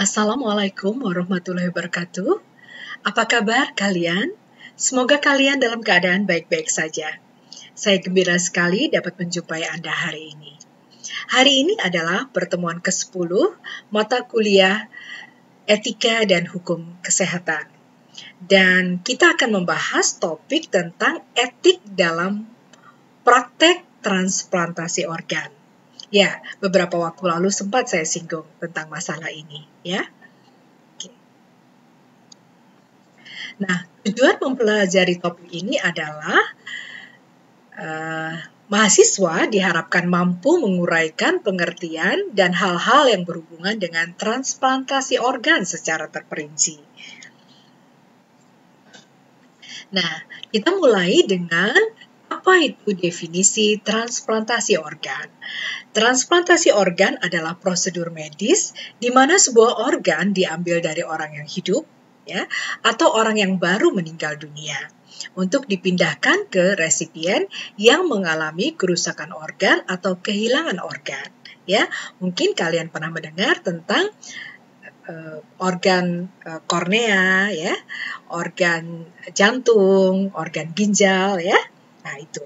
Assalamualaikum warahmatullahi wabarakatuh. Apa kabar kalian? Semoga kalian dalam keadaan baik-baik saja. Saya gembira sekali dapat menjumpai Anda hari ini. Hari ini adalah pertemuan ke-10 mata kuliah Etika dan Hukum Kesehatan. Dan kita akan membahas topik tentang etik dalam praktek transplantasi organ. Ya, beberapa waktu lalu sempat saya singgung tentang masalah ini, ya. Oke. Nah, tujuan mempelajari topik ini adalah mahasiswa diharapkan mampu menguraikan pengertian dan hal-hal yang berhubungan dengan transplantasi organ secara terperinci. Nah, kita mulai dengan apa itu definisi transplantasi organ? Transplantasi organ adalah prosedur medis di mana sebuah organ diambil dari orang yang hidup, ya, atau orang yang baru meninggal dunia untuk dipindahkan ke resipien yang mengalami kerusakan organ atau kehilangan organ. Ya, mungkin kalian pernah mendengar tentang organ kornea, ya, organ jantung, organ ginjal, ya. Nah, itu.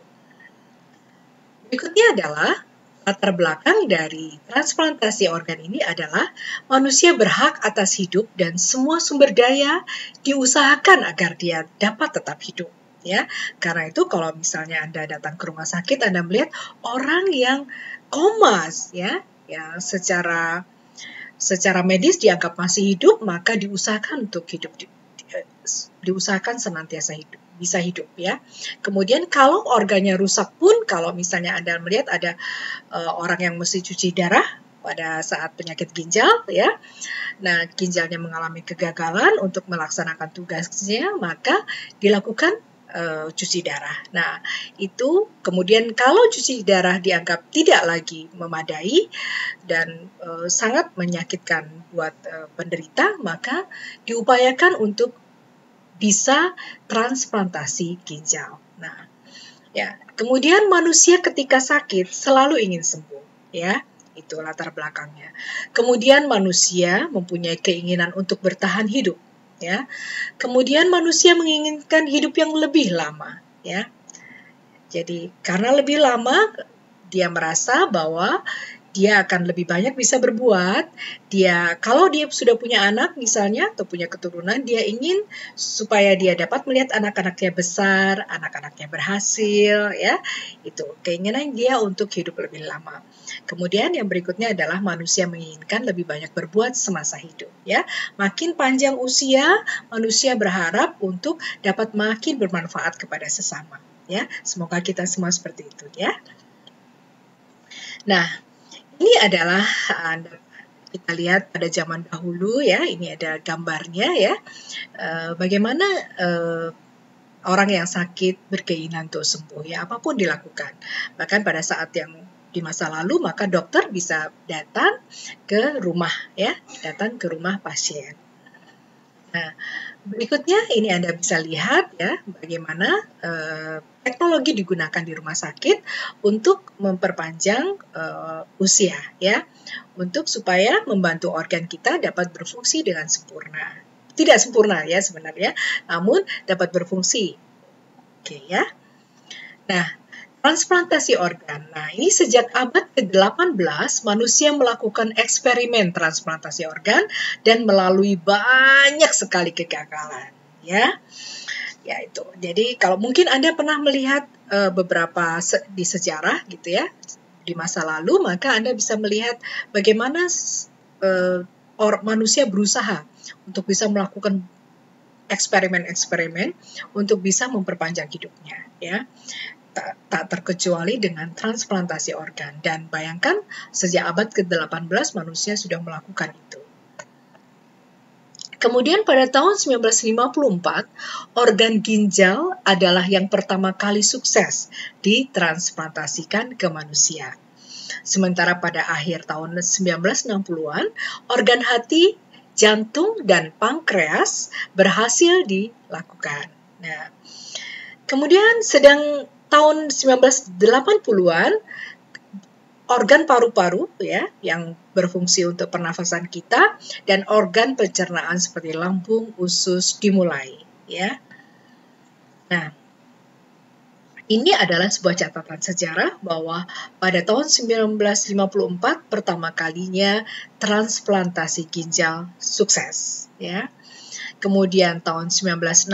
Berikutnya adalah latar belakang dari transplantasi organ ini adalah manusia berhak atas hidup dan semua sumber daya diusahakan agar dia dapat tetap hidup. Ya, karena itu kalau misalnya Anda datang ke rumah sakit, Anda melihat orang yang komas, ya secara medis dianggap masih hidup, maka diusahakan untuk hidup, diusahakan senantiasa hidup, bisa hidup, ya. Kemudian kalau organnya rusak pun, kalau misalnya Anda melihat ada orang yang mesti cuci darah pada saat penyakit ginjal, ya. Nah, ginjalnya mengalami kegagalan untuk melaksanakan tugasnya, maka dilakukan cuci darah. Nah, itu kemudian kalau cuci darah dianggap tidak lagi memadai dan sangat menyakitkan buat penderita, maka diupayakan untuk bisa transplantasi ginjal. Nah, ya, kemudian manusia ketika sakit selalu ingin sembuh, ya. Itu latar belakangnya. Kemudian manusia mempunyai keinginan untuk bertahan hidup, ya. Kemudian manusia menginginkan hidup yang lebih lama, ya. Jadi karena lebih lama dia merasa bahwa dia akan lebih banyak bisa berbuat. Kalau dia sudah punya anak misalnya atau punya keturunan, dia ingin supaya dia dapat melihat anak-anaknya besar, anak-anaknya berhasil, ya. Itu keinginan dia untuk hidup lebih lama. Kemudian yang berikutnya adalah manusia menginginkan lebih banyak berbuat semasa hidup, ya. Makin panjang usia, manusia berharap untuk dapat makin bermanfaat kepada sesama, ya. Semoga kita semua seperti itu, ya. Nah, ini adalah kita lihat pada zaman dahulu, ya. Ini ada gambarnya, ya. Bagaimana orang yang sakit berkeinginan untuk sembuh, ya, apapun dilakukan. Bahkan pada saat yang di masa lalu, maka dokter bisa datang ke rumah, ya, datang ke rumah pasien. Nah, berikutnya ini Anda bisa lihat, ya, bagaimana teknologi digunakan di rumah sakit untuk memperpanjang usia, ya, untuk supaya membantu organ kita dapat berfungsi dengan sempurna. Tidak sempurna, ya, sebenarnya, namun dapat berfungsi. Oke, ya. Nah, transplantasi organ. Nah, ini sejak abad ke-18 manusia melakukan eksperimen transplantasi organ dan melalui banyak sekali kegagalan, ya. Ya, itu. Jadi kalau mungkin Anda pernah melihat beberapa di sejarah gitu, ya, di masa lalu, maka Anda bisa melihat bagaimana manusia berusaha untuk bisa melakukan eksperimen-eksperimen untuk bisa memperpanjang hidupnya, ya. Tak terkecuali dengan transplantasi organ. Dan bayangkan sejak abad ke-18 manusia sudah melakukan itu. Kemudian pada tahun 1954, organ ginjal adalah yang pertama kali sukses ditransplantasikan ke manusia. Sementara pada akhir tahun 1960-an, organ hati, jantung, dan pankreas berhasil dilakukan. Nah, kemudian sedang tahun 1980-an, organ paru-paru ya yang berfungsi untuk pernafasan kita, dan organ pencernaan seperti lambung, usus dimulai ya. Nah, ini adalah sebuah catatan sejarah bahwa pada tahun 1954 pertama kalinya transplantasi ginjal sukses ya. Kemudian tahun 1966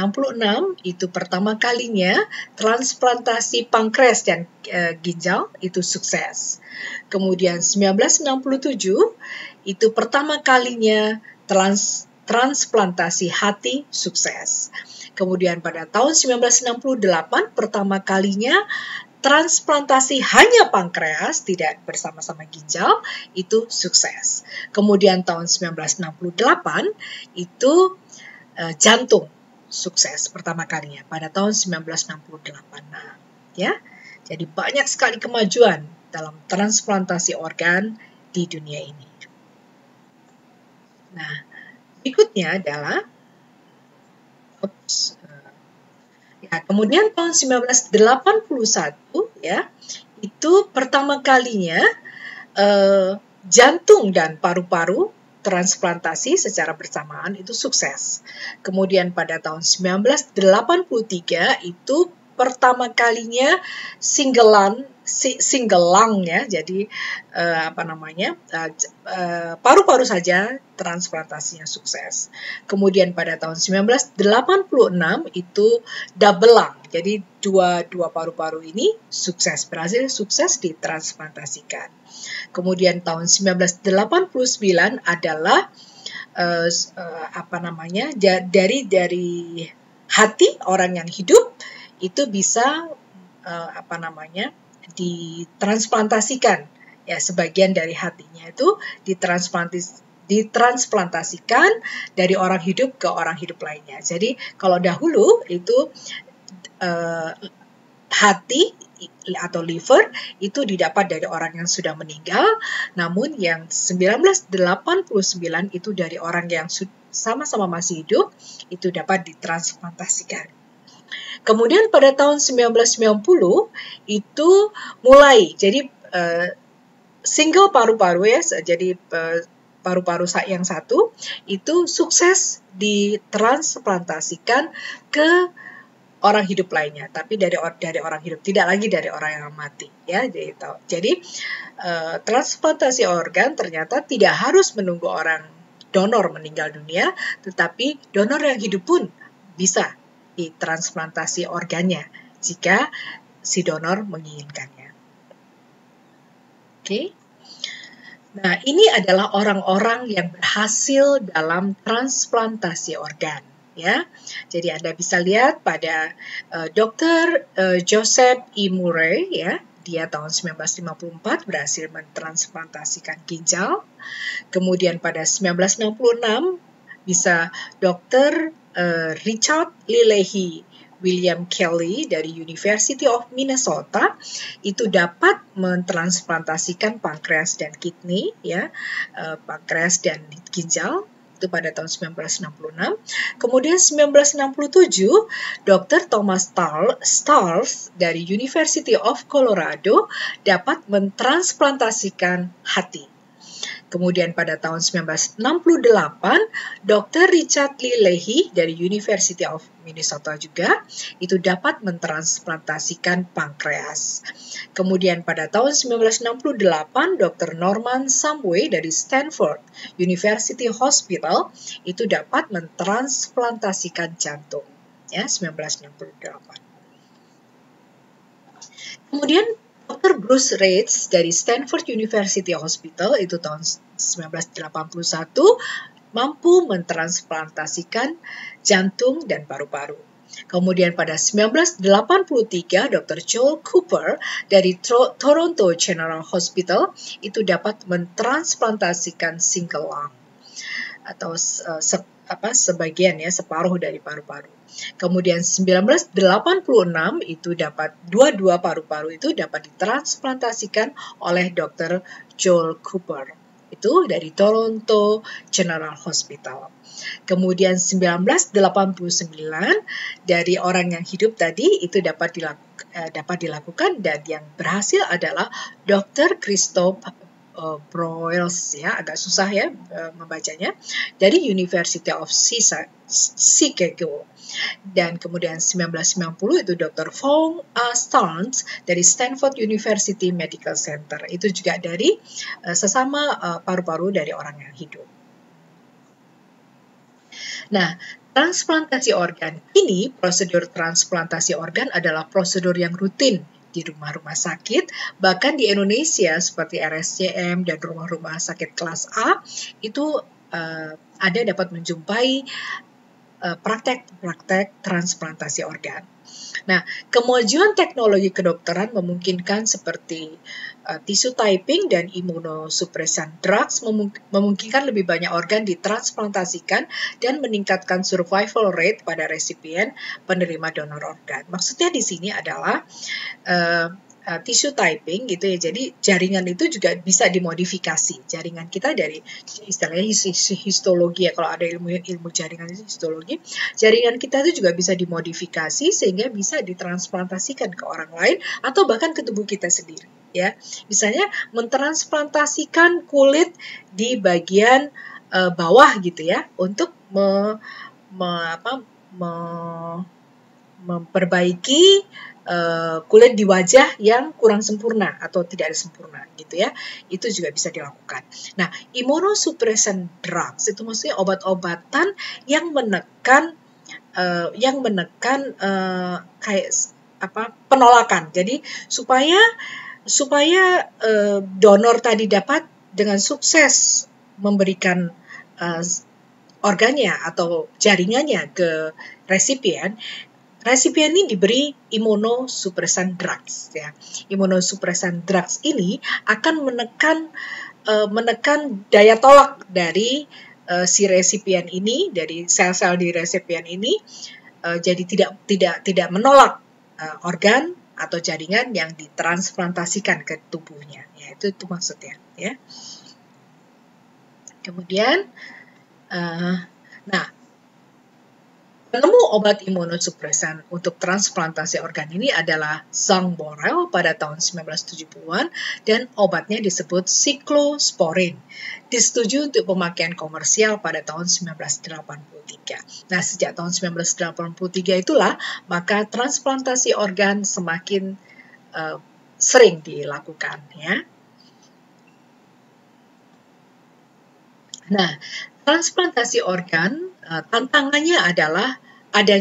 itu pertama kalinya transplantasi pankreas dan ginjal itu sukses. Kemudian 1967 itu pertama kalinya transplantasi hati sukses. Kemudian pada tahun 1968 pertama kalinya transplantasi hanya pankreas, tidak bersama-sama ginjal, itu sukses. Kemudian tahun 1968 itu jantung sukses pertama kalinya pada tahun 1968. Nah, ya. Jadi banyak sekali kemajuan dalam transplantasi organ di dunia ini. Nah, berikutnya adalah kemudian tahun 1981 ya, itu pertama kalinya jantung dan paru-paru transplantasi secara bersamaan itu sukses. Kemudian pada tahun 1983 itu pertama kalinya single lung ya, jadi paru-paru saja transplantasinya sukses. Kemudian pada tahun 1986 itu double lung, jadi dua paru-paru ini berhasil sukses ditransplantasikan. Kemudian tahun 1989 adalah dari hati orang yang hidup itu bisa ditransplantasikan ya, sebagian dari hatinya itu ditransplantasikan dari orang hidup ke orang hidup lainnya. Jadi kalau dahulu itu hati atau liver itu didapat dari orang yang sudah meninggal, namun yang 1989 itu dari orang yang sama-sama masih hidup itu dapat ditransplantasikan. Kemudian pada tahun 1990 itu mulai jadi single paru-paru ya, jadi paru-paru yang satu itu sukses ditransplantasikan ke orang hidup lainnya, tapi dari orang hidup, tidak lagi dari orang yang mati ya. Jadi transplantasi organ ternyata tidak harus menunggu orang donor meninggal dunia, tetapi donor yang hidup pun bisa ditransplantasi organnya jika si donor menginginkannya. Oke. Nah, ini adalah orang-orang yang berhasil dalam transplantasi organ. Ya, jadi Anda bisa lihat pada Dr. Joseph E. Murray ya, dia tahun 1954 berhasil mentransplantasikan ginjal. Kemudian pada 1966 bisa Dr. Richard Lillehy William Kelly dari University of Minnesota itu dapat mentransplantasikan pankreas dan kidney ya, pankreas dan ginjal itu pada tahun 1966. Kemudian 1967 Dr. Thomas Starls dari University of Colorado dapat mentransplantasikan hati. Kemudian pada tahun 1968, Dr. Richard Lillehy dari University of Minnesota juga itu dapat mentransplantasikan pankreas. Kemudian pada tahun 1968, Dr. Norman Shumway dari Stanford University Hospital itu dapat mentransplantasikan jantung. Ya, 1968. Kemudian Dr. Bruce Reitz dari Stanford University Hospital itu tahun 1981 mampu mentransplantasikan jantung dan paru-paru. Kemudian pada 1983 Dr. Joel Cooper dari Toronto General Hospital itu dapat mentransplantasikan single lung atau sebagian ya, separuh dari paru-paru. Kemudian 1986 itu dapat dua paru-paru itu dapat ditransplantasikan oleh Dr. Joel Cooper. Itu dari Toronto General Hospital. Kemudian 1989 dari orang yang hidup tadi itu dapat dapat dilakukan, dan yang berhasil adalah Dr. Christoph Broils, ya, agak susah ya membacanya, dari University of Chicago. Dan kemudian 1990 itu Dr. Von Starnes dari Stanford University Medical Center. Itu juga dari sesama paru-paru dari orang yang hidup. Nah, transplantasi organ ini, prosedur transplantasi organ adalah prosedur yang rutin di rumah-rumah sakit, bahkan di Indonesia seperti RSCM dan rumah-rumah sakit kelas A itu ada dapat menjumpai praktek-praktek transplantasi organ. Nah, kemajuan teknologi kedokteran memungkinkan seperti tissue typing dan immunosuppressant drugs memungkinkan lebih banyak organ ditransplantasikan dan meningkatkan survival rate pada resipien penerima donor organ. Maksudnya di sini adalah tissue typing gitu ya. Jadi jaringan itu juga bisa dimodifikasi. Jaringan kita dari istilahnya histologi ya, kalau ada ilmu jaringan itu histologi. Jaringan kita itu juga bisa dimodifikasi sehingga bisa ditransplantasikan ke orang lain atau bahkan ke tubuh kita sendiri ya. Misalnya mentransplantasikan kulit di bagian bawah gitu ya untuk memperbaiki kulit di wajah yang kurang sempurna atau tidak ada sempurna gitu ya, itu juga bisa dilakukan. Nah, immunosuppressant drugs itu maksudnya obat-obatan yang menekan kayak penolakan. Jadi supaya donor tadi dapat dengan sukses memberikan organnya atau jaringannya ke resipien ini diberi immunosuppressant drugs ya. Immunosuppressant drugs ini akan menekan daya tolak dari si resipien ini, dari sel-sel di resipien ini, jadi tidak menolak organ atau jaringan yang ditransplantasikan ke tubuhnya. Ya, itu maksudnya ya. Kemudian penemu obat imunosupresan untuk transplantasi organ ini adalah Zhang Borel pada tahun 1970-an dan obatnya disebut cyclosporin. Disetujui untuk pemakaian komersial pada tahun 1983. Nah, sejak tahun 1983 itulah maka transplantasi organ semakin sering dilakukan ya. Nah, transplantasi organ tantangannya adalah ada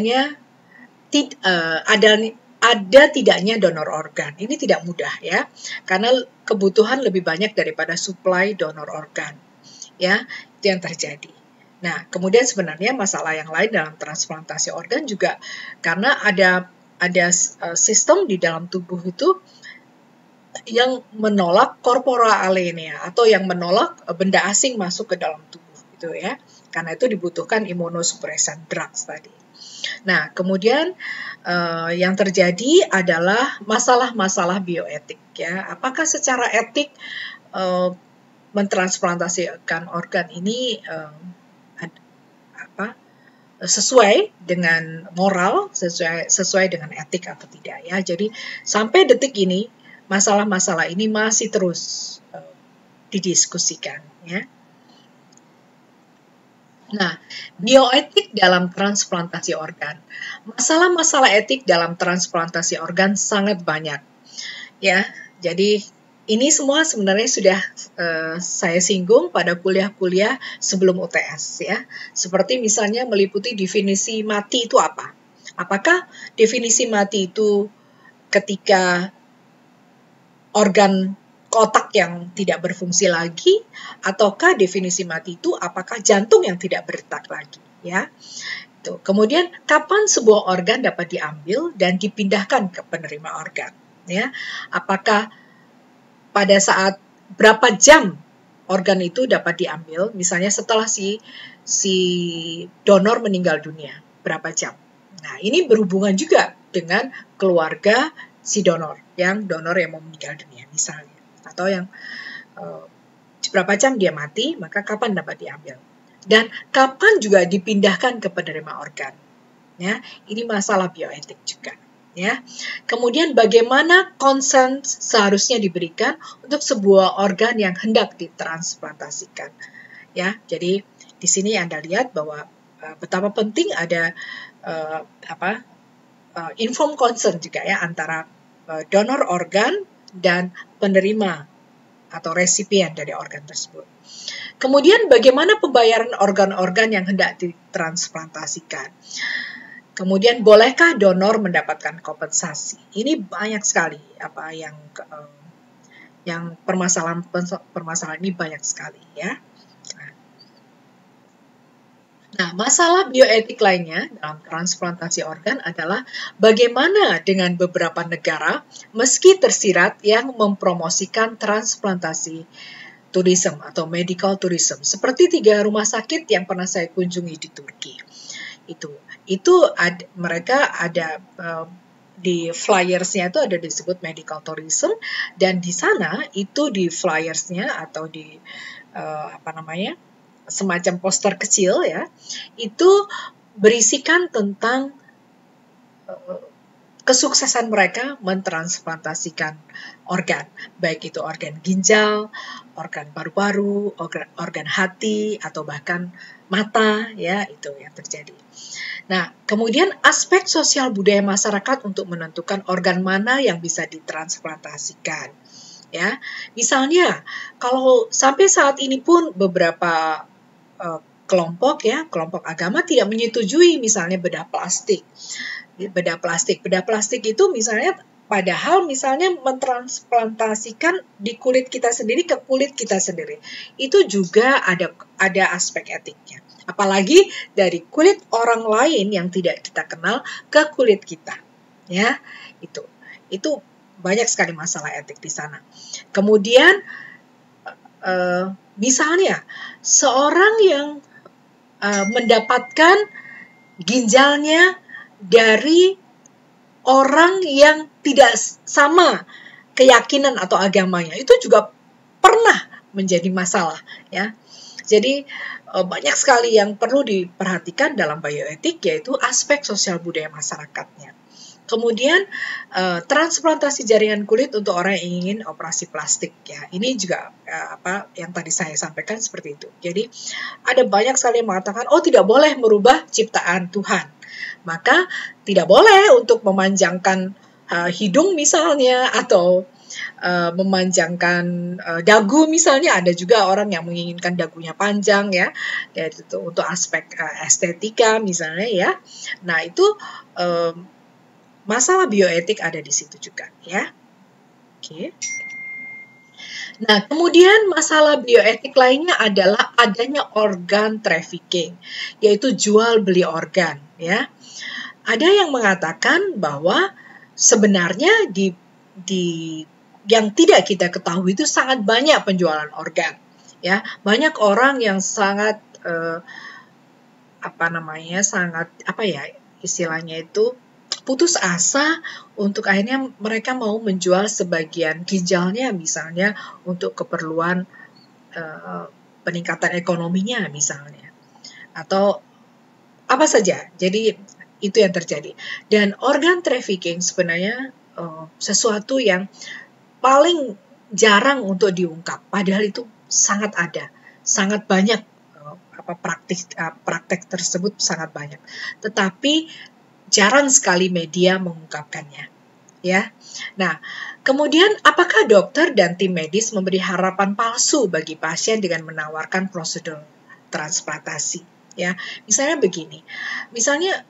tidaknya donor organ. Ini tidak mudah ya, karena kebutuhan lebih banyak daripada suplai donor organ. Ya, itu yang terjadi. Nah, kemudian sebenarnya masalah yang lain dalam transplantasi organ juga karena ada sistem di dalam tubuh itu yang menolak corpora alienea atau yang menolak benda asing masuk ke dalam tubuh gitu ya. Karena itu dibutuhkan immunosuppressant drugs tadi. Nah, kemudian yang terjadi adalah masalah-masalah bioetik ya. Apakah secara etik mentransplantasikan organ ini sesuai dengan moral, sesuai dengan etik atau tidak ya. Jadi sampai detik ini masalah-masalah ini masih terus didiskusikan ya. Nah, bioetik dalam transplantasi organ. Masalah-masalah etik dalam transplantasi organ sangat banyak. Ya, jadi ini semua sebenarnya sudah saya singgung pada kuliah-kuliah sebelum UTS ya. Seperti misalnya meliputi definisi mati itu apa? Apakah definisi mati itu ketika organ otak yang tidak berfungsi lagi, ataukah definisi mati itu apakah jantung yang tidak berdetak lagi ya. Tuh. Kemudian kapan sebuah organ dapat diambil dan dipindahkan ke penerima organ ya. Apakah pada saat berapa jam organ itu dapat diambil, misalnya setelah si donor meninggal dunia, berapa jam. Nah, ini berhubungan juga dengan keluarga si donor yang mau meninggal dunia misalnya. Atau yang berapa jam dia mati, maka kapan dapat diambil. Dan kapan juga dipindahkan ke penerima organ. Ya, ini masalah bioetik juga. ya. Kemudian bagaimana konsen seharusnya diberikan untuk sebuah organ yang hendak ditransplantasikan, ya. Jadi di sini Anda lihat bahwa betapa penting ada informed consent juga ya antara donor organ dan penerima atau resipien dari organ tersebut. Kemudian bagaimana pembayaran organ-organ yang hendak ditransplantasikan? Kemudian bolehkah donor mendapatkan kompensasi? Ini banyak sekali yang permasalahan ini banyak sekali ya. Nah, masalah bioetik lainnya dalam transplantasi organ adalah bagaimana dengan beberapa negara meski tersirat yang mempromosikan transplantasi tourism atau medical tourism, seperti 3 rumah sakit yang pernah saya kunjungi di Turki. Mereka ada di flyersnya itu ada disebut medical tourism, dan di sana itu di flyersnya atau di semacam poster kecil ya, itu berisikan tentang kesuksesan mereka mentransplantasikan organ, baik itu organ ginjal, organ paru-paru, organ hati, atau bahkan mata, ya, itu yang terjadi. Nah, kemudian aspek sosial budaya masyarakat untuk menentukan organ mana yang bisa ditransplantasikan. Ya, misalnya kalau sampai saat ini pun beberapa kelompok agama tidak menyetujui misalnya bedah plastik. Bedah plastik itu misalnya padahal misalnya mentransplantasikan di kulit kita sendiri ke kulit kita sendiri. Itu juga ada aspek etiknya. Apalagi dari kulit orang lain yang tidak kita kenal ke kulit kita. Ya, itu banyak sekali masalah etik di sana. Kemudian misalnya seorang yang mendapatkan ginjalnya dari orang yang tidak sama keyakinan atau agamanya, itu juga pernah menjadi masalah ya. Jadi banyak sekali yang perlu diperhatikan dalam bioetik, yaitu aspek sosial budaya masyarakatnya. Kemudian transplantasi jaringan kulit untuk orang yang ingin operasi plastik ya. Ini juga yang tadi saya sampaikan seperti itu. Jadi ada banyak sekali yang mengatakan tidak boleh merubah ciptaan Tuhan. Maka tidak boleh untuk memanjangkan hidung misalnya, atau memanjangkan dagu misalnya. Ada juga orang yang menginginkan dagunya panjang ya, itu untuk aspek estetika misalnya ya. Nah, itu masalah bioetik ada di situ juga ya. Oke. Nah, kemudian masalah bioetik lainnya adalah adanya organ trafficking, yaitu jual beli organ ya. Ada yang mengatakan bahwa sebenarnya di yang tidak kita ketahui itu sangat banyak penjualan organ ya. Banyak orang yang sangat istilahnya itu putus asa untuk akhirnya mereka mau menjual sebagian ginjalnya misalnya untuk keperluan peningkatan ekonominya misalnya, atau apa saja. Jadi itu yang terjadi. Dan organ trafficking sebenarnya sesuatu yang paling jarang untuk diungkap, padahal itu sangat ada, sangat banyak praktek tersebut sangat banyak, tetapi jarang sekali media mengungkapkannya ya. Nah, kemudian apakah dokter dan tim medis memberi harapan palsu bagi pasien dengan menawarkan prosedur transplantasi ya? Misalnya begini, misalnya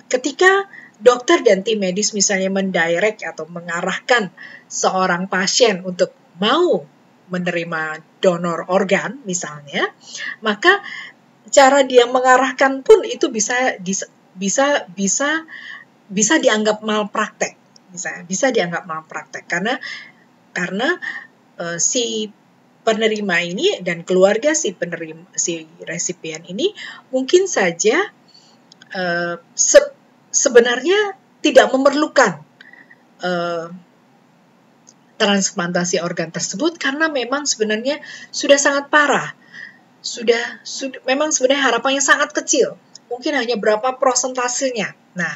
ketika dokter dan tim medis misalnya mendirect atau mengarahkan seorang pasien untuk mau menerima donor organ misalnya, maka cara dia mengarahkan pun itu bisa dianggap malpraktek, bisa dianggap malpraktek karena si penerima ini dan keluarga si resipien ini mungkin saja sebenarnya tidak memerlukan transplantasi organ tersebut karena memang sebenarnya sudah sangat parah, sudah memang sebenarnya harapannya sangat kecil, mungkin hanya berapa prosentasenya Nah,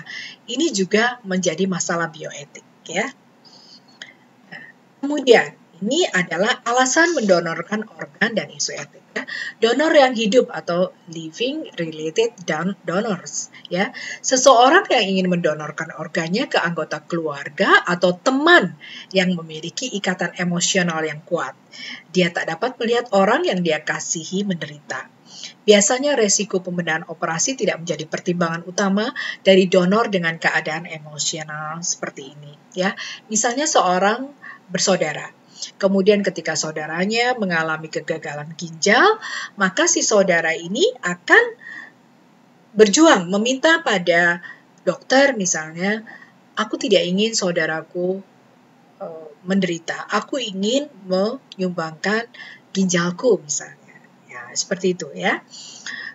ini juga menjadi masalah bioetik ya. Nah, kemudian ini adalah alasan mendonorkan organ dan isu etik. Ya. Donor yang hidup atau living related donors. Ya, seseorang yang ingin mendonorkan organnya ke anggota keluarga atau teman yang memiliki ikatan emosional yang kuat. Dia tak dapat melihat orang yang dia kasihi menderita. Biasanya resiko pembedahan operasi tidak menjadi pertimbangan utama dari donor dengan keadaan emosional seperti ini. Ya, misalnya seorang bersaudara. Kemudian ketika saudaranya mengalami kegagalan ginjal, maka si saudara ini akan berjuang meminta pada dokter misalnya, aku tidak ingin saudaraku menderita, aku ingin menyumbangkan ginjalku misalnya. Ya, seperti itu ya.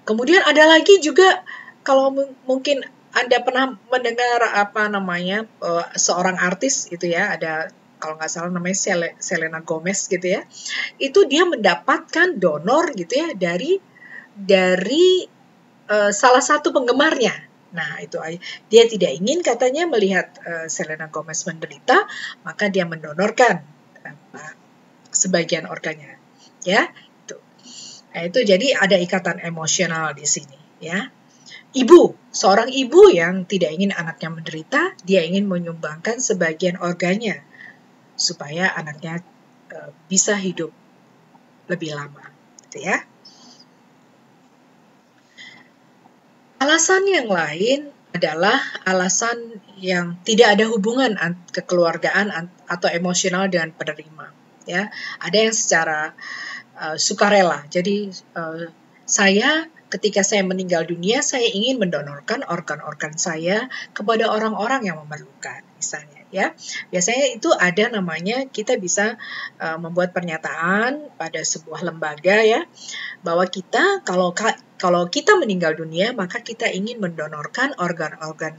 Kemudian ada lagi juga kalau mungkin Anda pernah mendengar seorang artis itu ya, ada kalau nggak salah namanya Selena Gomez gitu ya, itu dia mendapatkan donor gitu ya dari salah satu penggemarnya. Nah, itu dia tidak ingin katanya melihat Selena Gomez menderita, maka dia mendonorkan sebagian organnya. Ya, itu. Nah, itu jadi ada ikatan emosional di sini, ya. Seorang ibu yang tidak ingin anaknya menderita, dia ingin menyumbangkan sebagian organnya supaya anaknya bisa hidup lebih lama, gitu ya. Alasan yang lain adalah alasan yang tidak ada hubungan kekeluargaan atau emosional dengan penerima. Ya, ada yang secara sukarela. Jadi ketika saya meninggal dunia, saya ingin mendonorkan organ-organ saya kepada orang-orang yang memerlukan, misalnya. Ya, biasanya itu ada namanya, kita bisa membuat pernyataan pada sebuah lembaga ya, bahwa kita kalau kita meninggal dunia, maka kita ingin mendonorkan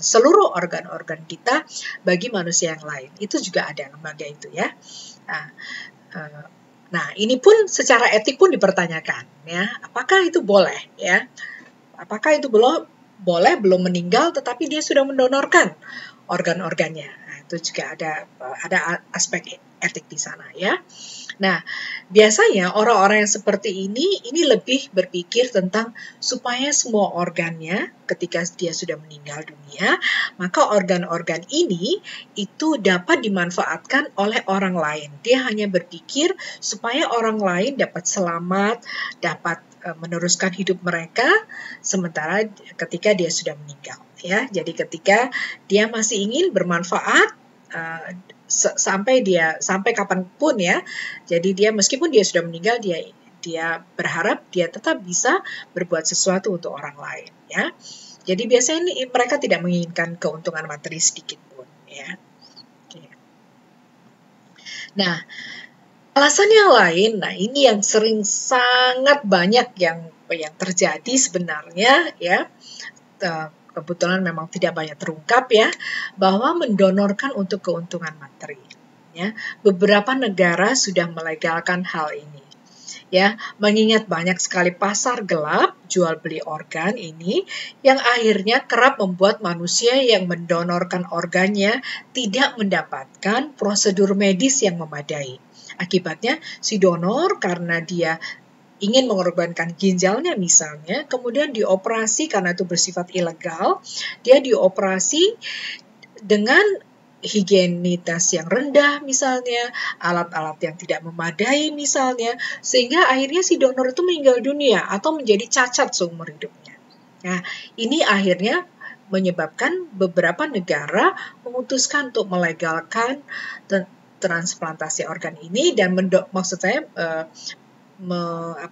seluruh organ-organ kita bagi manusia yang lain. Itu juga ada lembaga itu ya. Nah, ini pun secara etik pun dipertanyakan ya. Apakah itu boleh ya? Apakah itu boleh belum meninggal tetapi dia sudah mendonorkan organ-organnya? Nah, itu juga ada aspek etik di sana ya. Nah, biasanya orang-orang yang seperti ini lebih berpikir tentang supaya semua organnya ketika dia sudah meninggal dunia, maka organ-organ ini itu dapat dimanfaatkan oleh orang lain. Dia hanya berpikir supaya orang lain dapat selamat, dapat meneruskan hidup mereka sementara ketika dia sudah meninggal. Ya, jadi ketika dia masih ingin bermanfaat sampai kapanpun ya. Jadi dia meskipun dia sudah meninggal, dia berharap dia tetap bisa berbuat sesuatu untuk orang lain ya. Jadi biasanya mereka tidak menginginkan keuntungan materi sedikit pun ya. Oke. Nah, alasan yang lain, nah ini yang sering sangat banyak yang terjadi sebenarnya ya. Kebetulan memang tidak banyak terungkap ya, bahwa mendonorkan untuk keuntungan materi. Ya, beberapa negara sudah melegalkan hal ini. Ya, mengingat banyak sekali pasar gelap jual beli organ ini yang akhirnya kerap membuat manusia yang mendonorkan organnya tidak mendapatkan prosedur medis yang memadai. Akibatnya si donor karena dia ingin mengorbankan ginjalnya misalnya, kemudian dioperasi karena itu bersifat ilegal, dia dioperasi dengan higienitas yang rendah misalnya, alat-alat yang tidak memadai misalnya, sehingga akhirnya si donor itu meninggal dunia atau menjadi cacat seumur hidupnya. Nah, ini akhirnya menyebabkan beberapa negara memutuskan untuk melegalkan transplantasi organ ini dan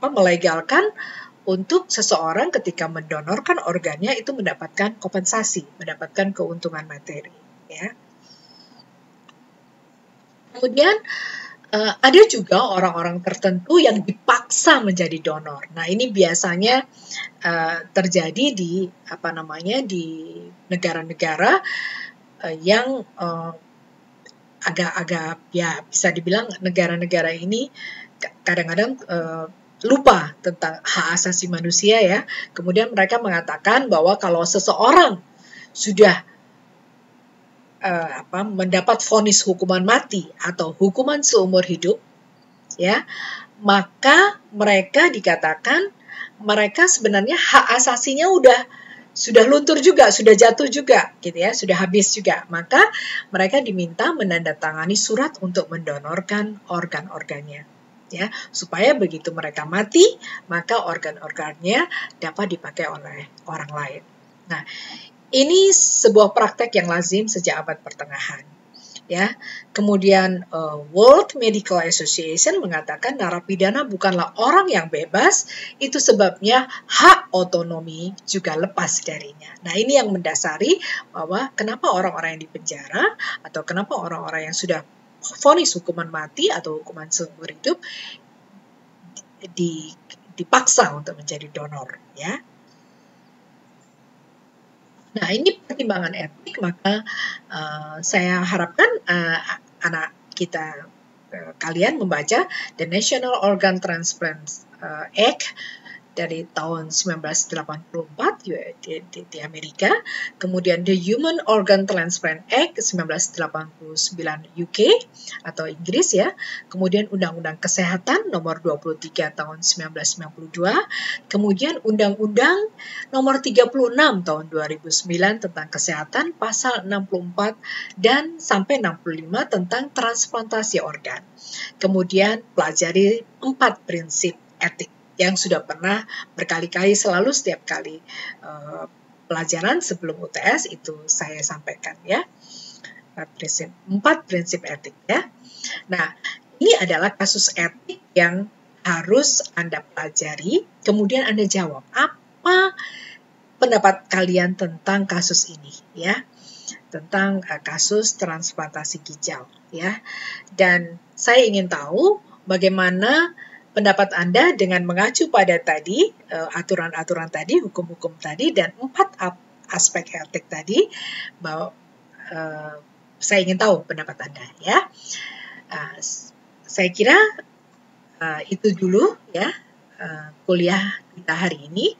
melegalkan untuk seseorang ketika mendonorkan organnya itu mendapatkan kompensasi, mendapatkan keuntungan materi. Ya. Kemudian ada juga orang-orang tertentu yang dipaksa menjadi donor. Nah, ini biasanya terjadi di negara-negara yang agak ya bisa dibilang negara-negara ini kadang-kadang lupa tentang hak asasi manusia ya. Kemudian mereka mengatakan bahwa kalau seseorang sudah mendapat vonis hukuman mati atau hukuman seumur hidup, ya, maka mereka dikatakan mereka sebenarnya hak asasinya sudah luntur juga, sudah jatuh juga, gitu ya, sudah habis juga. Maka mereka diminta menandatangani surat untuk mendonorkan organ-organnya, ya, supaya begitu mereka mati, maka organ-organnya dapat dipakai oleh orang lain. Nah, ini sebuah praktek yang lazim sejak abad pertengahan. Ya, kemudian World Medical Association mengatakan narapidana bukanlah orang yang bebas, itu sebabnya hak otonomi juga lepas darinya. Nah, ini yang mendasari bahwa kenapa orang-orang yang dipenjara atau kenapa orang-orang yang sudah vonis hukuman mati atau hukuman seumur hidup dipaksa untuk menjadi donor, ya. Nah, ini pertimbangan etik, maka saya harapkan anak kita, kalian membaca The National Organ Transplant Act dari tahun 1984 di Amerika, kemudian The Human Organ Transplant Act 1989 UK atau Inggris, ya, kemudian Undang-Undang Kesehatan nomor 23 tahun 1992, kemudian Undang-Undang nomor 36 tahun 2009 tentang kesehatan pasal 64 dan sampai 65 tentang transplantasi organ. Kemudian pelajari 4 prinsip etik yang sudah pernah berkali-kali selalu setiap kali pelajaran sebelum UTS itu saya sampaikan, ya. 4 prinsip etik, ya. Nah, ini adalah kasus etik yang harus Anda pelajari, kemudian Anda jawab apa pendapat kalian tentang kasus ini, ya, tentang kasus transplantasi ginjal, ya. Dan saya ingin tahu bagaimana pendapat Anda dengan mengacu pada tadi, aturan-aturan tadi, hukum-hukum tadi, dan 4 aspek etik tadi, bahwa saya ingin tahu pendapat Anda, ya. Saya kira itu dulu, ya, kuliah kita hari ini.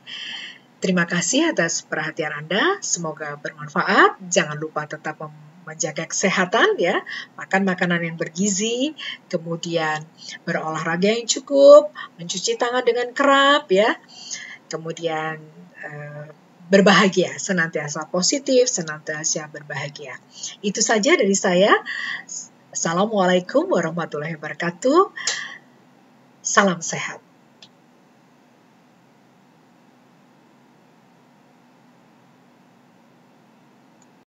Terima kasih atas perhatian Anda, semoga bermanfaat. Jangan lupa tetap menjaga kesehatan, ya, makan makanan yang bergizi, kemudian berolahraga yang cukup, mencuci tangan dengan kerap, ya, kemudian berbahagia, senantiasa positif, senantiasa berbahagia. Itu saja dari saya. Assalamualaikum warahmatullahi wabarakatuh. Salam sehat.